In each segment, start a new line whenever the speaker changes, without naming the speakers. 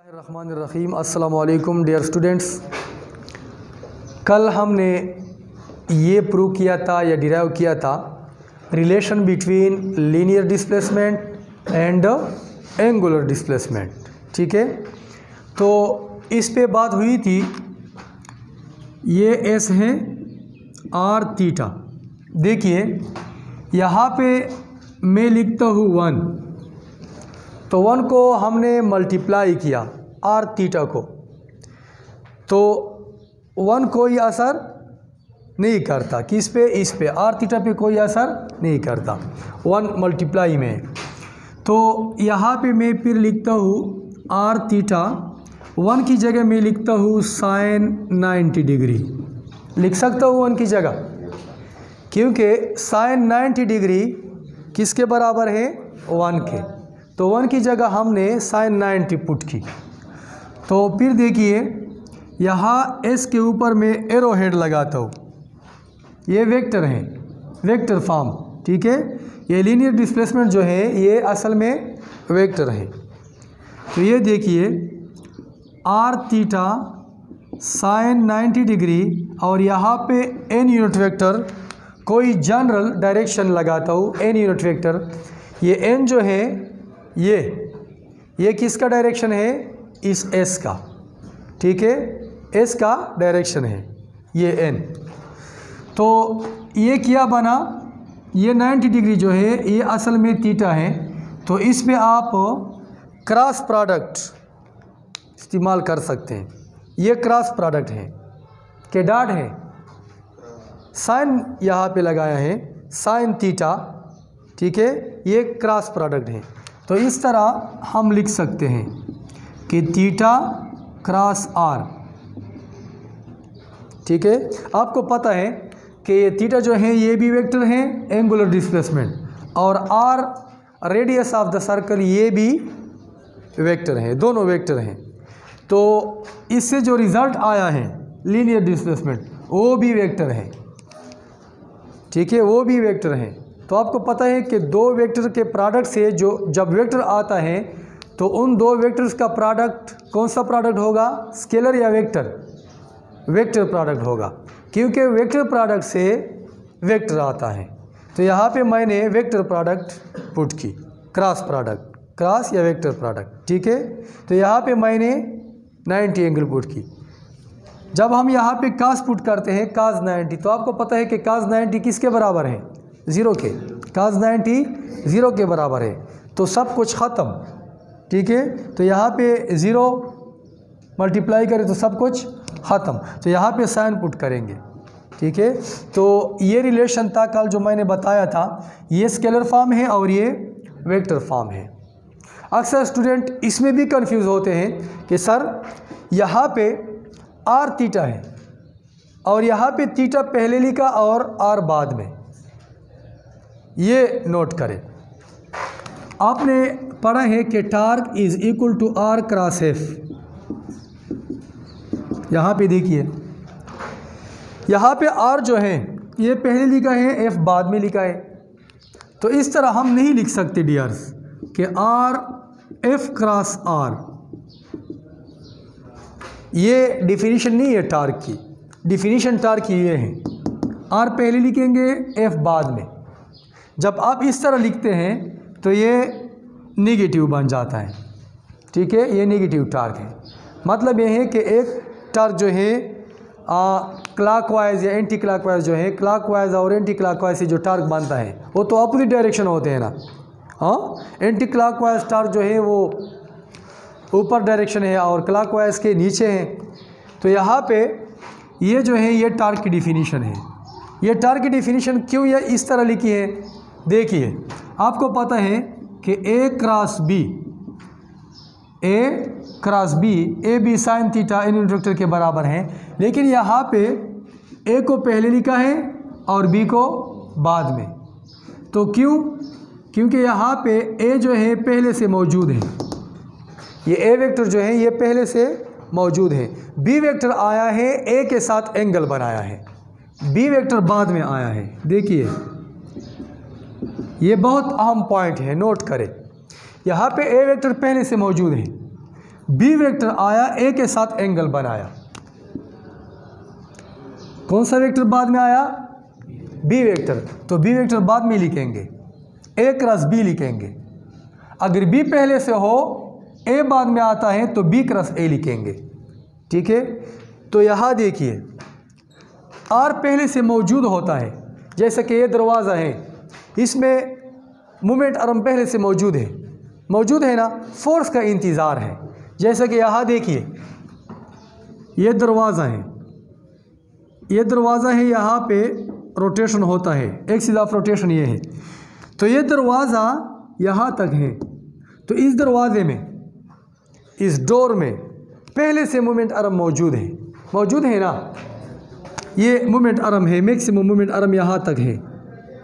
रहमानिर्रहीम। अस्सलाम वालेकुम dear students. कल हमने ये प्रूव किया था या डिराइव किया था relation between linear displacement and angular displacement. ठीक है, तो इस पे बात हुई थी। ये एस है आर थीटा। देखिए यहाँ पे मैं लिखता हूँ 1, तो 1 को हमने मल्टीप्लाई किया आर थीटा को, तो 1 कोई असर नहीं करता। किस पे? इस पे आर थीटा पे कोई असर नहीं करता 1 मल्टीप्लाई में। तो यहाँ पे मैं फिर लिखता हूँ आर थीटा, 1 की जगह मैं लिखता हूँ साइन 90 डिग्री। लिख सकता हूँ 1 की जगह, क्योंकि साइन 90 डिग्री किसके बराबर है? 1 के। तो 1 की जगह हमने साइन 90 पुट की। तो फिर देखिए यहाँ एस के ऊपर मैं एरो हेड लगाता हूँ। ये वेक्टर हैं, वेक्टर फॉर्म। ठीक है, ये लीनियर डिस्प्लेसमेंट जो है ये असल में वेक्टर है। तो ये देखिए आर थीटा साइन 90 डिग्री, और यहाँ पे एन यूनिट वेक्टर कोई जनरल डायरेक्शन लगाता हूँ। एन यूनिट वेक्टर, ये एन जो है ये किसका डायरेक्शन है? इस एस का। ठीक है, एस का डायरेक्शन है ये एन। तो ये क्या बना? ये 90 डिग्री जो है ये असल में थीटा है। तो इस पे आप क्रॉस प्रोडक्ट इस्तेमाल कर सकते हैं। ये क्रॉस प्रोडक्ट है के डॉट है, साइन यहाँ पे लगाया है साइन थीटा। ठीक है, ये क्रॉस प्रोडक्ट है। तो इस तरह हम लिख सकते हैं कि थीटा क्रॉस आर। ठीक है, आपको पता है कि ये थीटा जो है ये भी वेक्टर है एंगुलर डिस्प्लेसमेंट, और R radius of the circle ये भी वेक्टर है, दोनों वेक्टर हैं। तो इससे जो रिज़ल्ट आया है लीनियर डिस्प्लेसमेंट वो भी वेक्टर है। ठीक है, वो भी वेक्टर है। तो आपको पता है कि दो वेक्टर के प्रोडक्ट से जो जब वेक्टर आता है तो उन दो वेक्टर्स का प्रोडक्ट कौन सा प्रोडक्ट होगा? स्केलर या वेक्टर? वेक्टर प्रोडक्ट होगा, क्योंकि वेक्टर प्रोडक्ट से वेक्टर आता है। तो यहाँ पे मैंने वेक्टर प्रोडक्ट पुट की, क्रॉस प्रोडक्ट, क्रॉस या वेक्टर प्रोडक्ट। ठीक है, तो यहाँ पे मैंने 90 एंगल पुट की। जब हम यहाँ पे कास पुट करते हैं कास 90, तो आपको पता है कि कास 90 किसके बराबर है? 0 के। कास 90 0 के बराबर है, तो सब कुछ ख़त्म। ठीक है, तो यहाँ पे 0 मल्टीप्लाई करें तो सब कुछ ख़त्म। तो यहाँ पे साइन पुट करेंगे। ठीक है, तो ये रिलेशन था कल जो मैंने बताया था, ये स्केलर फॉर्म है और ये वेक्टर फॉर्म है। अक्सर स्टूडेंट इसमें भी कंफ्यूज होते हैं कि सर यहाँ पे आर थीटा है और यहाँ पे थीटा पहले लिखा और आर बाद में। ये नोट करें, आपने पढ़ा है कि torque is equal to R cross F. यहाँ पे देखिए यहाँ पे आर जो है ये पहले लिखा है, एफ बाद में लिखा है। तो इस तरह हम नहीं लिख सकते डियर्स कि आर एफ क्रॉस आर। ये डिफिनीशन नहीं है टार्क की। डिफिनीशन टार्क की ये है, आर पहले लिखेंगे एफ बाद में। जब आप इस तरह लिखते हैं तो ये नेगेटिव बन जाता है। ठीक है, ये नेगेटिव टार्क है। मतलब ये है कि एक टार्क जो है क्लॉकवाइज या एंटी क्लॉकवाइज जो है, क्लॉकवाइज और एंटी क्लॉकवाइज से जो टार्क बनता है वो तो अपोजिट डायरेक्शन होते हैं ना। हाँ, एंटी क्लॉकवाइज टार्क जो है वो ऊपर डायरेक्शन है और क्लॉकवाइज के नीचे है। तो यहाँ पे ये जो है ये टार्क की डिफिनीशन है। ये टार्क की डिफिनीशन क्यों ये इस तरह लिखी है? देखिए आपको पता है कि A cross B, A B sine theta N unit vector के बराबर है। लेकिन यहाँ पे ए को पहले लिखा है और बी को बाद में। तो क्यों? क्योंकि यहाँ पे ए जो है पहले से मौजूद है। ये ए वेक्टर जो है ये पहले से मौजूद है। बी वेक्टर आया है, ए के साथ एंगल बनाया है। बी वेक्टर बाद में आया है। देखिए ये बहुत अहम पॉइंट है, नोट करें। यहाँ पे ए वेक्टर पहले से मौजूद है, बी वेक्टर आया, ए के साथ एंगल बनाया। कौन सा वेक्टर बाद में आया? B vector. तो बी वेक्टर बाद में लिखेंगे, ए क्रॉस बी लिखेंगे। अगर बी पहले से हो, ए बाद में आता है तो बी क्रॉस ए लिखेंगे। ठीक है, तो यहाँ देखिए आर पहले से मौजूद होता है, जैसे कि ये दरवाज़ा है, इसमें मोमेंट आर्म पहले से मौजूद है ना, फोर्स का इंतज़ार है। जैसे कि यहाँ देखिए ये दरवाज़ा है, यहाँ पे रोटेशन होता है, एक्सिस ऑफ रोटेशन ये है। तो ये दरवाज़ा यहाँ तक है, तो इस दरवाजे में, इस डोर में पहले से मोमेंट आर्म मौजूद है ना, ये मोमेंट आर्म है, मैक्सिमम मोमेंट आर्म यहाँ तक है,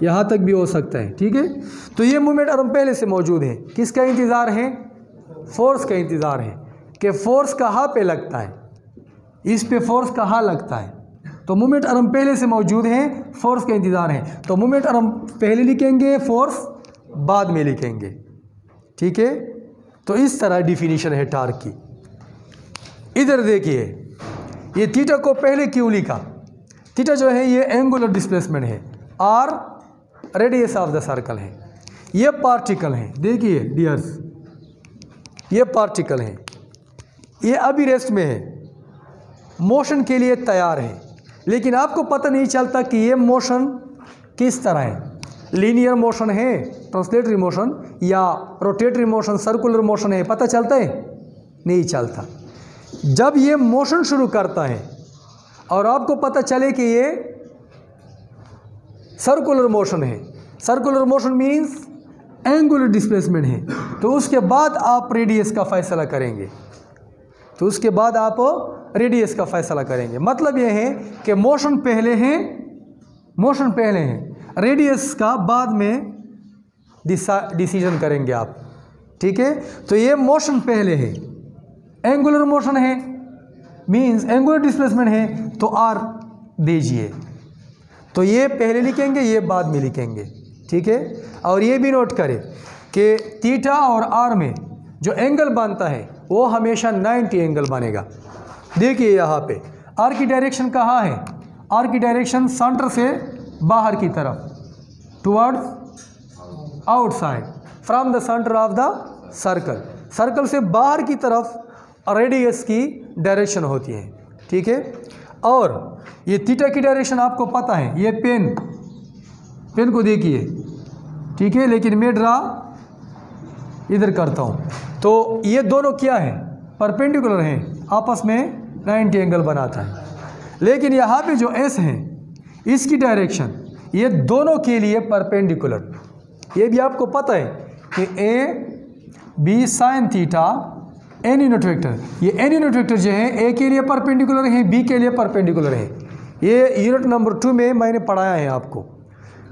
यहाँ तक भी हो सकता है। ठीक है, तो ये मोमेंट आर्म पहले से मौजूद है। किसका इंतज़ार है? फोर्स का इंतज़ार है कि फोर्स कहाँ पे लगता है, इस पे फोर्स कहाँ लगता है। तो मोमेंट आर्म पहले से मौजूद है, फोर्स का इंतज़ार है। तो मोमेंट आर्म पहले लिखेंगे, फोर्स बाद में लिखेंगे। ठीक है, तो इस तरह डिफिनीशन है टार्क की। इधर देखिए ये थीटा को पहले क्यों लिखा? थीटा जो है ये एंगुलर डिस्प्लेसमेंट है, R radius of the circle है। ये पार्टिकल है, देखिए डियर्स, ये पार्टिकल है, ये अभी रेस्ट में है, मोशन के लिए तैयार है, लेकिन आपको पता नहीं चलता कि ये मोशन किस तरह है, लीनियर मोशन है, ट्रांसलेटरी मोशन, या रोटेटरी मोशन, सर्कुलर मोशन है, पता चलता है? नहीं चलता। जब ये मोशन शुरू करता है और आपको पता चले कि ये सर्कुलर मोशन है, circular motion means angular displacement है, तो उसके बाद आप रेडियस का फैसला करेंगे। मतलब यह है कि मोशन पहले है, रेडियस का बाद में डिसीजन करेंगे आप। ठीक है, तो ये मोशन पहले है, एंगुलर मोशन है, मीन्स एंगुलर डिस्प्लेसमेंट है, तो आर दीजिए। तो ये पहले लिखेंगे, ये बाद में लिखेंगे। ठीक है, और ये भी नोट करें कि थीटा और आर में जो एंगल बनता है वो हमेशा 90 एंगल बनेगा। देखिए यहाँ पे आर की डायरेक्शन कहाँ है? आर की डायरेक्शन सेंटर से बाहर की तरफ, towards outside, from the centre of the circle. Circle से बाहर की तरफ रेडियस की डायरेक्शन होती है। ठीक है, और ये थीटा की डायरेक्शन आपको पता है, ये पेन को देखिए। ठीक है, लेकिन मैं ड्रा इधर करता हूँ, तो ये दोनों क्या है? परपेंडिकुलर हैं, आपस में 90 एंगल बनाता है। लेकिन यहाँ पे जो एस है, इसकी डायरेक्शन ये दोनों के लिए परपेंडिकुलर। ये भी आपको पता है कि A B sine theta N unit vector, ये एन यूनिट वेक्टर जो है ए के लिए परपेंडिकुलर है, बी के लिए परपेंडिकुलर है। ये यूनिट नंबर 2 में मैंने पढ़ाया है आपको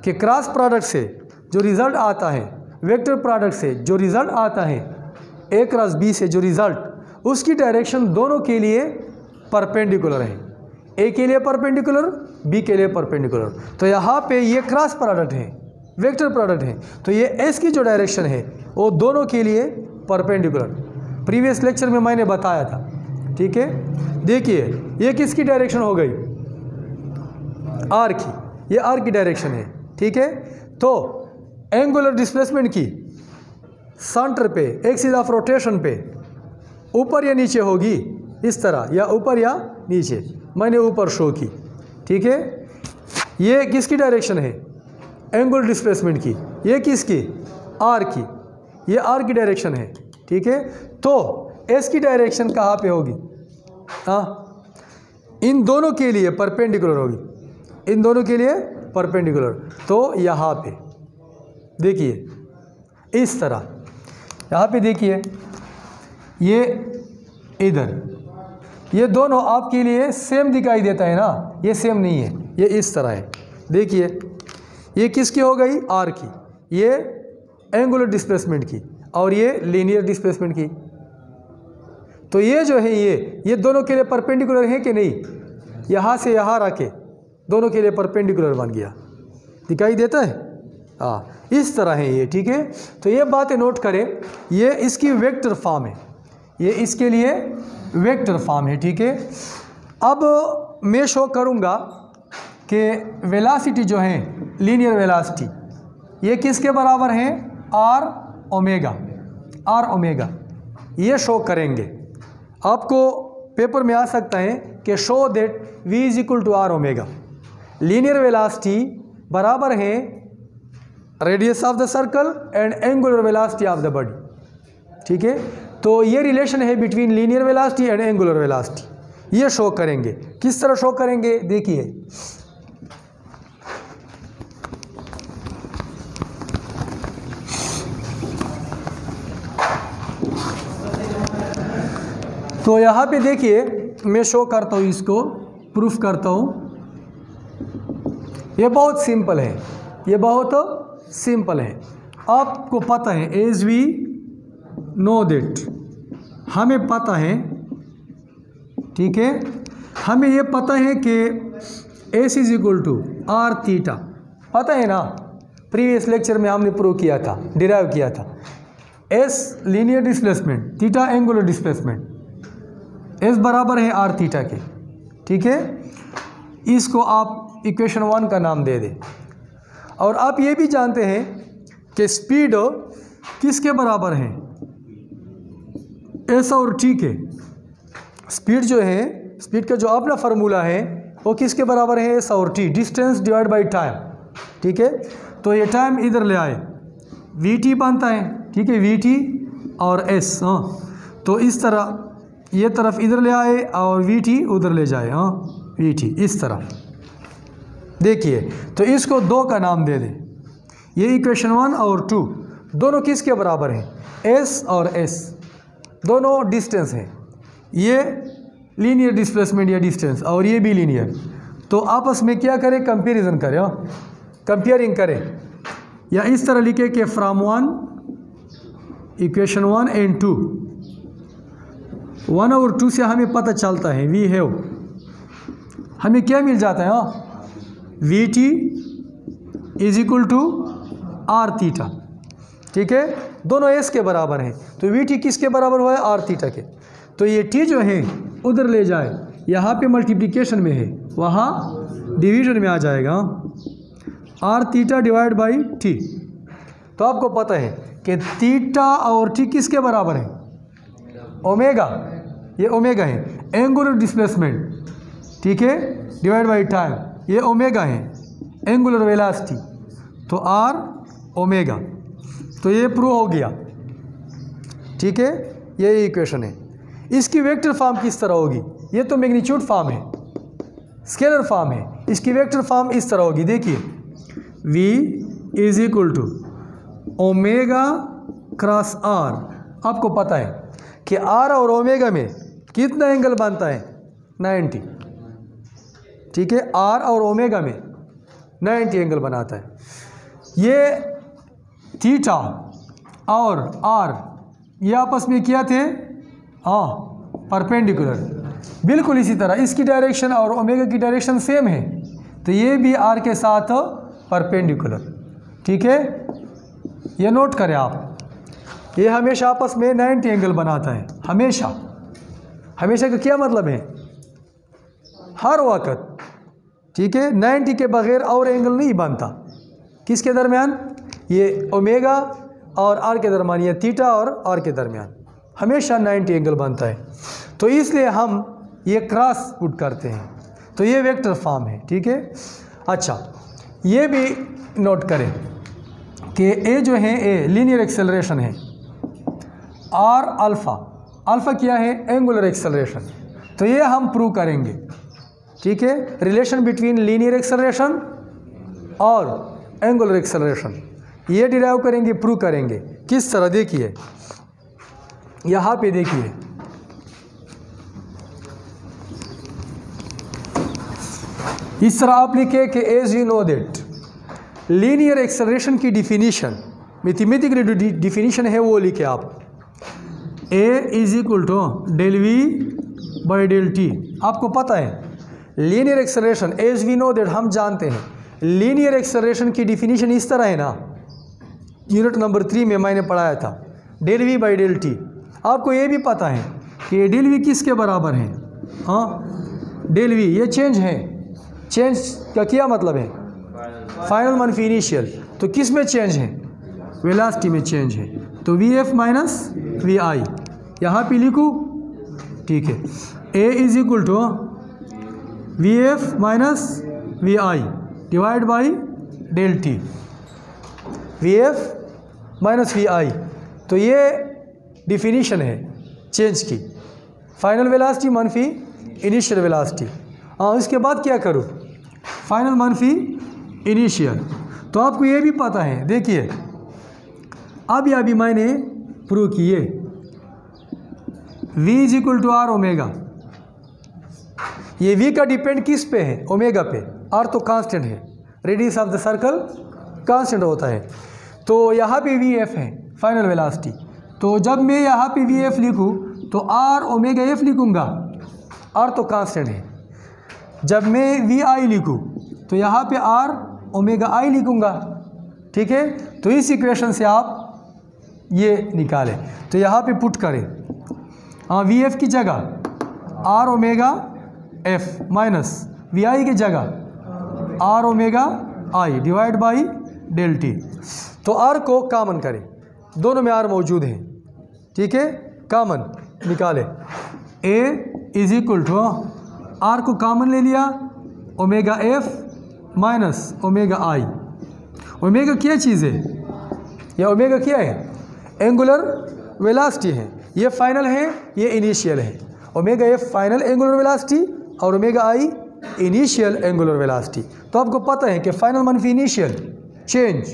कि क्रॉस प्रोडक्ट से जो रिज़ल्ट आता है, वेक्टर प्रोडक्ट से जो रिज़ल्ट आता है, ए क्रॉस बी से जो रिज़ल्ट, उसकी डायरेक्शन दोनों के लिए परपेंडिकुलर है, ए के लिए परपेंडिकुलर, बी के लिए परपेंडिकुलर। तो यहाँ पे ये क्रॉस प्रोडक्ट है, वेक्टर प्रोडक्ट है, तो ये एस की जो डायरेक्शन है वो दोनों के लिए परपेंडिकुलर। प्रीवियस लेक्चर में मैंने बताया था। ठीक है, देखिए ये किसकी डायरेक्शन हो गई? आर की, ये आर की डायरेक्शन है। ठीक है, तो एंगुलर डिस्प्लेसमेंट की सेंटर पे, एक्सिस ऑफ रोटेशन पे ऊपर या नीचे होगी, इस तरह, या ऊपर या नीचे, मैंने ऊपर शो की। ठीक है, ये किसकी डायरेक्शन है? एंगुलर डिस्प्लेसमेंट की। ये किसकी? आर की, ये आर की डायरेक्शन है। ठीक है, तो एस की डायरेक्शन कहाँ पे होगी? इन दोनों के लिए परपेंडिकुलर होगी, इन दोनों के लिए परपेंडिकुलर। तो यहाँ पे देखिए इस तरह, यहाँ पे देखिए ये इधर, ये दोनों आपके लिए सेम दिखाई देता है ना, ये सेम नहीं है, ये इस तरह है। देखिए ये किसकी हो गई? आर की, ये एंगुलर डिस्प्लेसमेंट की, और ये लीनियर डिस्प्लेसमेंट की। तो ये जो है ये दोनों के लिए परपेंडिकुलर है कि नहीं? यहाँ से यहाँ रखे दोनों के लिए परपेंडिकुलर बन गया, दिखाई देता है? हाँ, इस तरह है ये। ठीक है, तो ये बातें नोट करें, ये इसकी वेक्टर फॉर्म है, ये इसके लिए वेक्टर फॉर्म है, ठीक है। अब मैं शो करूँगा कि वेलासिटी जो है, लीनियर वेलासिटी, ये किसके बराबर है, आर ओमेगा, ये शो करेंगे। आपको पेपर में आ सकता है कि show that v is equal to R omega. Linear velocity बराबर है radius of the circle and angular velocity of the body, ठीक है। तो ये रिलेशन है between linear velocity and angular velocity, ये शो करेंगे। किस तरह शो करेंगे देखिए। तो यहाँ पे देखिए, मैं शो करता हूँ, इसको प्रूफ करता हूँ। ये बहुत सिंपल है, ये बहुत सिंपल है। आपको पता है, एज वी नो दैट, हमें पता है, ठीक है, हमें ये पता है कि S is equal to R theta, पता है ना, प्रीवियस लेक्चर में हमने प्रूव किया था, डिराइव किया था। S linear displacement, theta angular displacement, S बराबर है आर थीटा के, ठीक है। इसको आप इक्वेशन 1 का नाम दे दें। और आप ये भी जानते हैं कि स्पीड किसके बराबर है, एस और टी के। स्पीड जो है, स्पीड का जो अपना फार्मूला है वो किसके बराबर है, एस और T, distance divide by time, ठीक है। तो ये टाइम इधर ले आए, वी टी बनता है, ठीक है, वी टी और एस, हाँ। तो इस तरह ये तरफ इधर ले आए और वी टी उधर ले जाए, हाँ, वी टी इस तरह देखिए। तो इसको 2 का नाम दे दें। ये इक्वेशन 1 और 2 दोनों किसके बराबर हैं, एस और एस, दोनों डिस्टेंस हैं। ये लीनियर डिस्प्लेसमेंट या डिस्टेंस और ये भी लीनियर। तो आपस में क्या करें, कंपैरिजन करें, हाँ, कंपेयरिंग करें, या इस तरह लिखे कि फ्रॉम 1 इक्वेशन 1 एंड 2, 1 और 2 से हमें पता चलता है, वी हैव, हमें क्या मिल जाता है, हाँ, V T is equal to R theta, ठीक है। दोनों एस के बराबर हैं, तो वी टी किसके बराबर हुआ है, आर थीटा के। तो ये टी जो है उधर ले जाए, यहाँ पे मल्टीप्लिकेशन में है, वहाँ डिवीजन में आ जाएगा, R theta divide by T. तो आपको पता है कि थीटा और टी किसके बराबर है, ओमेगा, ये ओमेगा है। एंगुलर डिस्प्लेसमेंट, ठीक है, डिवाइड बाई टाइम, ये ओमेगा है। एंगुलर वेलोसिटी, तो आर ओमेगा। तो ये प्रूव हो गया, ठीक है। ये इक्वेशन है। इसकी वेक्टर फॉर्म किस तरह होगी, ये तो मैग्नीट्यूड फॉर्म है, स्केलर फॉर्म है, इसकी वेक्टर फॉर्म इस तरह होगी। देखिए, v is equal to omega cross R. आपको पता है कि आर और ओमेगा में कितना एंगल बनता है, 90, ठीक है। आर और ओमेगा में 90 एंगल बनाता है। ये थीटा और आर ये आपस में क्या थे, हाँ, परपेंडिकुलर, बिल्कुल इसी तरह। इसकी डायरेक्शन और ओमेगा की डायरेक्शन सेम है, तो ये भी आर के साथ परपेंडिकुलर, ठीक है। ये नोट करें आप, ये हमेशा आपस में 90 एंगल बनाता है, हमेशा। हमेशा का क्या मतलब है, हर वक्त, ठीक है। 90 के बगैर और एंगल नहीं बनता। किसके दरमियान, ये ओमेगा और आर के दरमियान, ये थीटा और आर के दरमियान हमेशा 90 एंगल बनता है। तो इसलिए हम ये क्रॉस पुट करते हैं, तो ये वेक्टर फॉर्म है, ठीक है। अच्छा, ये भी नोट करें कि ए जो है, ए लीनियर एक्सेलरेशन है, आर अल्फ़ा, अल्फ़ा क्या है, एंगुलर एक्सेलरेशन। तो ये हम प्रूव करेंगे, ठीक है, रिलेशन बिटवीन लीनियर एक्सेलरेशन और एंगुलर एक्सेलरेशन, ये डिराइव करेंगे, प्रूव करेंगे। किस तरह, देखिए यहाँ पे देखिए, इस तरह आप लिखे कि as you know that linear acceleration की डिफिनीशन, मैथमेटिकल डिफिनीशन है, वो लिखे आप, A is equal to del V by del T. आपको पता है linear acceleration, as we know that, हम जानते हैं लीनियर एक्सेलरेशन की डिफिनीशन इस तरह है ना, यूनिट नंबर 3 में मैंने पढ़ाया था, del V by del T. आपको ये भी पता है कि डेल वी किसके बराबर है, हाँ डेल वी ये चेंज है, चेंज का क्या मतलब है, फाइनल मनफी इनिशियल, तो किस में चेंज है, वेलोसिटी में चेंज है, तो V F minus V I यहाँ पे लिखूँ, ठीक है, A is equal to V F minus V I divide by del T, V F minus V I, तो ये डिफिनीशन है चेंज की, फाइनल वेलोसिटी मनफी इनिशियल वेलोसिटी। हाँ इसके बाद क्या करूँ, फाइनल मनफी इनिशियल, तो आपको ये भी पता है, देखिए अभी मैंने प्रूव किए v is equal to R omega, ये v का डिपेंड किस पे है, ओमेगा पे, r तो कांस्टेंट है, radius of the circle constant होता है, तो यहाँ पे वी एफ है फाइनल वेलोसिटी, तो जब मैं यहाँ पे वी एफ लिखूँ तो r ओमेगा एफ लिखूँगा, r तो कांस्टेंट है, जब मैं वी आई लिखूँ तो यहाँ पे r ओमेगा आई लिखूँगा, ठीक है, तो इस इक्वेशन से आप ये निकालें, तो यहाँ पे पुट करें, हाँ वी एफ की जगह r omega F minus V I की जगह r omega I divide by del T, तो r को कॉमन करें, दोनों में r मौजूद है, ठीक है, कॉमन निकाले, a is equal to r को कॉमन ले लिया, omega F minus omega I, omega क्या चीज़ है, यह ओमेगा क्या है, एंगुलर वेलोसिटी है, ये फाइनल है ये इनिशियल है, omega F final angular velocity और omega I initial angular velocity, तो आपको पता है कि फाइनल मनफी इनिशियल चेंज,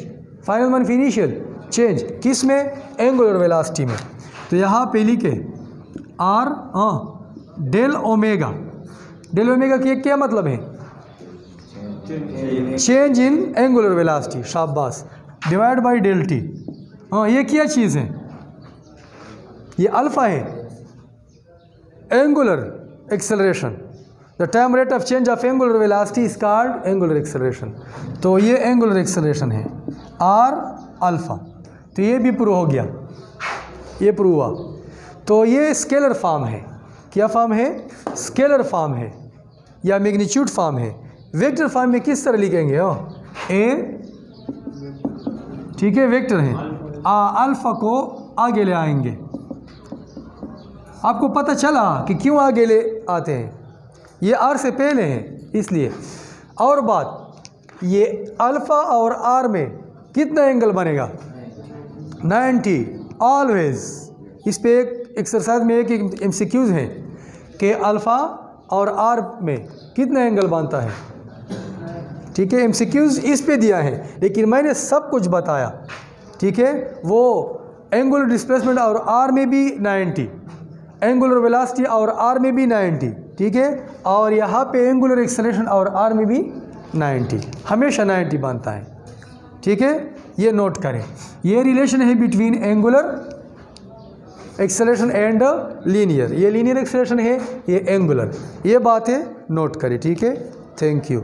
फाइनल मनफी इनिशियल चेंज किस में, एंगुलर वेलोसिटी में, तो यहाँ पे लिखे R del omega, del omega की क्या मतलब है, चेंज इन एंगुलर वेलोसिटी, शाबाश, डिवाइड बाई डेल टी, हाँ ये क्या चीज़ है, ये अल्फा है, angular acceleration, the time rate of change of angular velocity is called angular acceleration, तो ये एंगुलर एक्सेलरेशन है आर अल्फा, तो ये भी प्रूव हो गया, ये प्रूव हुआ, तो ये स्केलर फॉर्म है, क्या फॉर्म है, स्केलर फॉर्म है या मैग्नीट्यूड फॉर्म है, वेक्टर फॉर्म में किस तरह लिखेंगे, ए, ठीक है, वेक्टर है, अल्फा को आगे ले आएंगे, आपको पता चला कि क्यों आगे ले आते हैं, ये आर से पहले हैं इसलिए, और बात ये अल्फ़ा और आर में कितना एंगल बनेगा, 90 ऑलवेज, इस पे एक एक्सरसाइज में एक एमसीक्यूज़ है कि अल्फ़ा और आर में कितना एंगल बनता है, ठीक है, एमसीक्यूज़ इस पे दिया है, लेकिन मैंने सब कुछ बताया, ठीक है, वो एंगुलर डिस्प्लेसमेंट और आर में भी 90, एंगुलर वेलोसिटी और आर में भी 90, ठीक है, और यहाँ पे एंगुलर एक्सेलरेशन और आर में भी 90, हमेशा 90 बनता है, ठीक है, ये नोट करें, ये रिलेशन है between angular acceleration and linear, ये लीनियर एक्सेलरेशन है, ये एंगुलर, ये बात है नोट करें, ठीक है, थैंक यू।